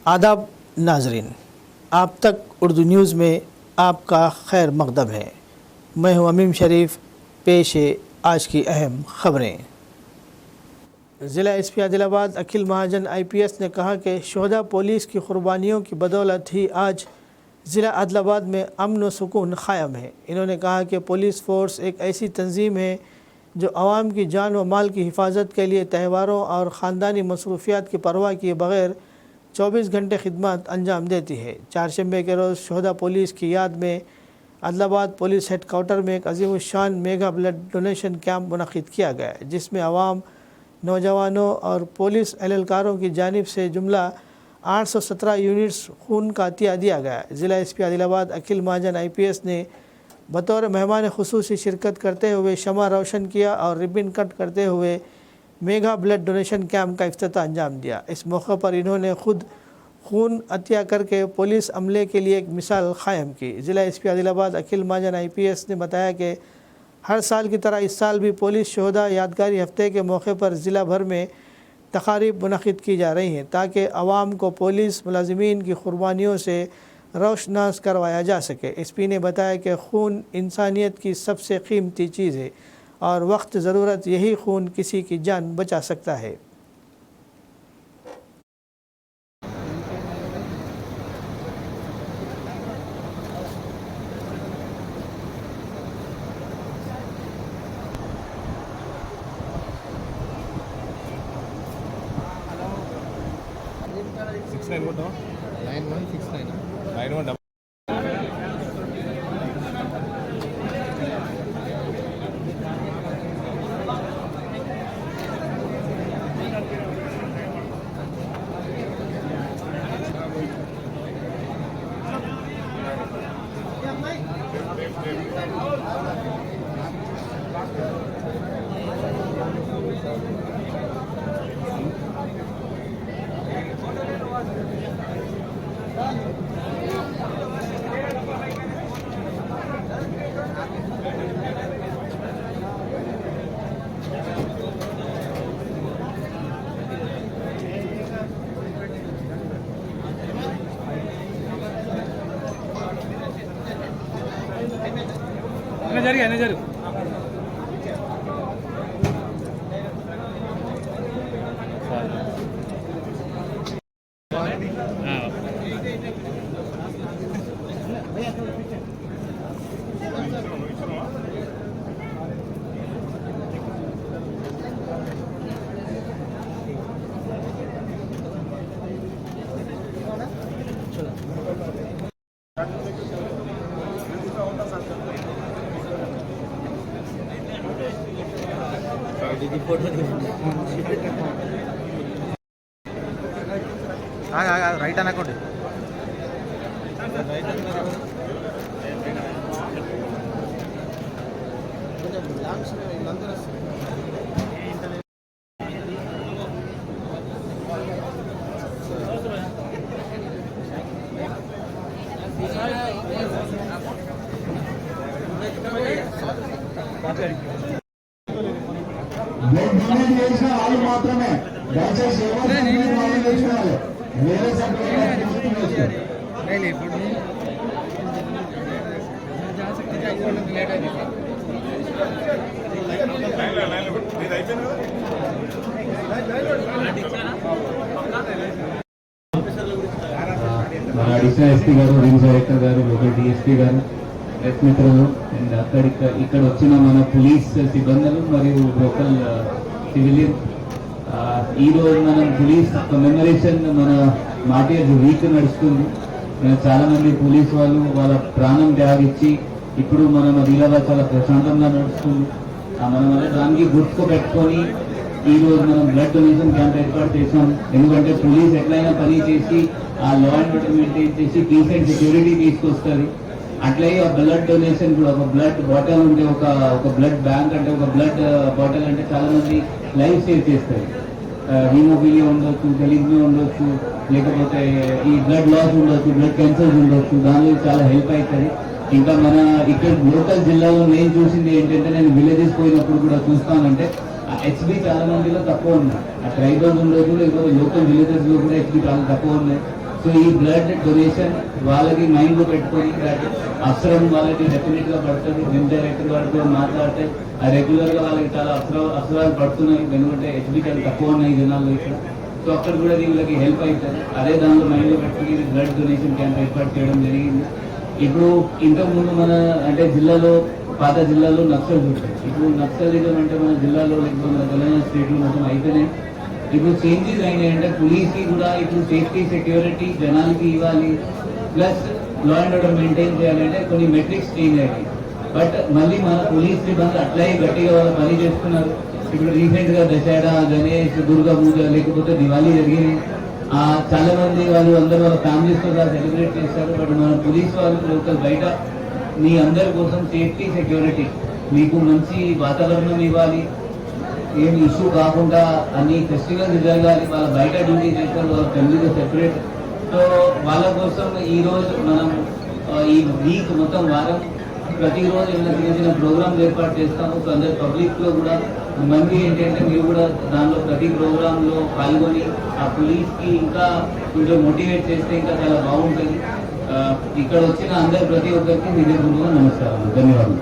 आदाब नाजरीन, आप तक उर्दू न्यूज़ में आपका खैर मकदम है। मैं हूं अमीम शरीफ। पेश है आज की अहम खबरें। ज़िला एसपी आदिलाबाद अखिल महाजन IPS ने कहा कि शोहदा पुलिस की कुर्बानियों की बदौलत ही आज ज़िला आदिलाबाद में अमन व सुकून क़ायम है। इन्होंने कहा कि पुलिस फ़ोर्स एक ऐसी तंजीम है जो आवाम की जान व माल की हिफाजत के लिए त्यौहारों और ख़ानदानी मसरूफियात की परवाह किए बग़ैर 24 घंटे खिदमत अंजाम देती है। चारशंबे के रोज़ शोहदा पुलिस की याद में आदिलाबाद पुलिस हेडक्वार्टर में एक अजीमुश्शान मेगा ब्लड डोनेशन कैंप मुनक़िद किया गया, जिसमें आवाम, नौजवानों और पुलिस एहलकारों की जानिब से जुमला 817 यूनिट्स खून का अतिया दिया गया। ज़िला एसपी आदिलाबाद अखिल महाजन IPS ने बतौर मेहमान खुसूसी शिरकत करते हुए शमा रोशन किया और रिबन कट करते हुए मेगा ब्लड डोनेशन कैंप का इफ्तिताह अंजाम दिया। इस मौके पर इन्होंने खुद खून अतिया करके पुलिस अमले के लिए एक मिसाल क़ायम की। ज़िला एसपी आदिलाबाद अखिल महाजन IPS ने बताया कि हर साल की तरह इस साल भी पुलिस शोहदा यादगारी हफ्ते के मौके पर ज़िला भर में तक़ारीब मुनक़िद की जा रही हैं ताकि आवाम को पुलिस मुलाज़िमीन की कुर्बानियों से रोशनास करवाया जा सके। SP ने बताया कि खून इंसानियत की सबसे कीमती चीज़ है और वक्त ज़रूरत यही खून किसी की जान बचा सकता है। जरूर రైట్ అనుకోండి. వాళ్ళు మాత్రమే దయచేసి ఎవరు చేసుకోవాలి. వేరే మన అడిషనల్ SP గారు, రింగ్ డైరెక్టర్ గారు, లోకల్ DSP గారు, ప్రెస్ మిత్రులు అండ్ ఇక్కడ వచ్చిన మన పోలీస్ సిబ్బందులు మరియు లోకల్ సివిలియన్, ఈరోజు మనం పోలీస్ కమెమరేషన్ మన మాటేజ్ వీక్ నడుస్తుంది. చాలా మంది పోలీస్ వాళ్ళు వాళ్ళ ప్రాణం త్యాగించి ఇప్పుడు మనం ఆదిలాబాద్ చాలా ప్రశాంతంగా నడుస్తుంది. మనం దానికి గుర్తుకు పెట్టుకొని ఈరోజు మనం బ్లడ్ డొనేషన్ క్యాంప్ ఏర్పాటు చేసాం. ఎందుకంటే పోలీస్ ఎట్లయినా పని చేసి ఆ లా అండ్ ఆర్డర్ మెయింటైన్ చేసి పీస్ అండ్ సెక్యూరిటీ తీసుకొస్తారు. అట్లాగే ఆ బ్లడ్ డొనేషన్ కూడా ఒక బ్లడ్ బాటిల్ ఉంటే ఒక బ్లడ్ బ్యాంక్ అంటే ఒక బ్లడ్ బాటిల్ అంటే చాలా మంది లైఫ్ సేవ్ చేస్తారు. హీమోఫీలియా ఉండొచ్చు, థెలిసిమియా ఉండొచ్చు, లేకపోతే ఈ బ్లడ్ లాస్ ఉండొచ్చు, బ్లడ్ క్యాన్సర్స్ ఉండొచ్చు. దానిలో చాలా హెల్ప్ అవుతుంది. ఇంకా మన ఇక్కడ లోకల్ జిల్లాలో నేను చూసింది ఏంటంటే, నేను విలేజెస్ పోయినప్పుడు కూడా చూస్తానంటే HB చాలా మందిలో తక్కువ ఉన్నాయి. ఆ ట్రైబల్స్ ఉండొచ్చు, లేకపోతే లోకల్ విలేజెస్ లో కూడా HB చాలా తక్కువ ఉన్నాయి. సో సో ఈ బ్లడ్ డొనేషన్ వాళ్ళకి మైండ్ లో పెట్టుకొని అవసరం వాళ్ళకి డెఫినెట్ గా పడుతుంది. జిమ్ డైరెక్టర్ వాళ్ళతో మాట్లాడితే రెగ్యులర్ గా వాళ్ళకి చాలా అవసరాలు పడుతున్నాయి. ఎందుకంటే హెచ్బి చాలా తక్కువ ఉన్నాయి జనాలు ఇక్కడ. సో అక్కడ కూడా వీళ్ళకి హెల్ప్ అవుతుంది. అదే దానిలో మైండ్ లో పెట్టుకుని బ్లడ్ డొనేషన్ క్యాంప్ ఏర్పాటు చేయడం జరిగింది. ఇప్పుడు ఇంతకు ముందు మన అంటే జిల్లాలో పాత జిల్లాలో నక్సల్ చూసారు. ఇప్పుడు నక్సలిజం అంటే మన జిల్లాలో లేకపోతే మన తెలంగాణ స్టేట్ లో మొత్తం అయిపోయినాయి. ఇప్పుడు చేంజెస్ అయినాయి అంటే పోలీస్ కి కూడా ఇప్పుడు సేఫ్టీ సెక్యూరిటీ జనాలకి ఇవ్వాలి, plus law and order maintain చేయాలంటే కొన్ని మెట్రిక్స్ చేంజ్ అయ్యాయి. బట్ మళ్ళీ మన పోలీస్ సిబ్బంది అట్లాగే గట్టిగా వాళ్ళు పని చేస్తున్నారు. ఇప్పుడు రీసెంట్ గా దసరా, గణేష్, దుర్గా పూజ లేకపోతే దివాళీ జరిగినాయి. చాలా మంది వాళ్ళు అందరూ వాళ్ళ ఫ్యామిలీస్ తో సెలబ్రేట్ చేస్తారు. బట్ మన పోలీస్ వాళ్ళు లోకల్ బయట మీ అందరి కోసం సేఫ్టీ సెక్యూరిటీ మీకు మంచి వాతావరణం ఇవ్వాలి, ఏమి ఇష్యూ కాకుండా అన్ని ఫెస్టివల్స్ జరగాలి. వాళ్ళ బయట డ్యూటీ చేస్తారు, వాళ్ళ ఫ్యామిలీతో సెపరేట్. సో వాళ్ళ కోసం ఈ రోజు మనం ఈ వీక్ మొత్తం వారం ప్రతిరోజు ఏమైనా చిన్న చిన్న ప్రోగ్రామ్స్ ఏర్పాటు చేస్తాము. సో అందరు పబ్లిక్ లో కూడా మంది ఏంటంటే మీరు కూడా దానిలో ప్రతి ప్రోగ్రామ్ లో పాల్గొని ఆ పోలీస్ కి ఇంకా కొంచెం మోటివేట్ చేస్తే ఇంకా చాలా బాగుంటుంది. ఇక్కడ వచ్చిన అందరు ప్రతి ఒక్కరికి నిజంగా నమస్కారం, ధన్యవాదాలు.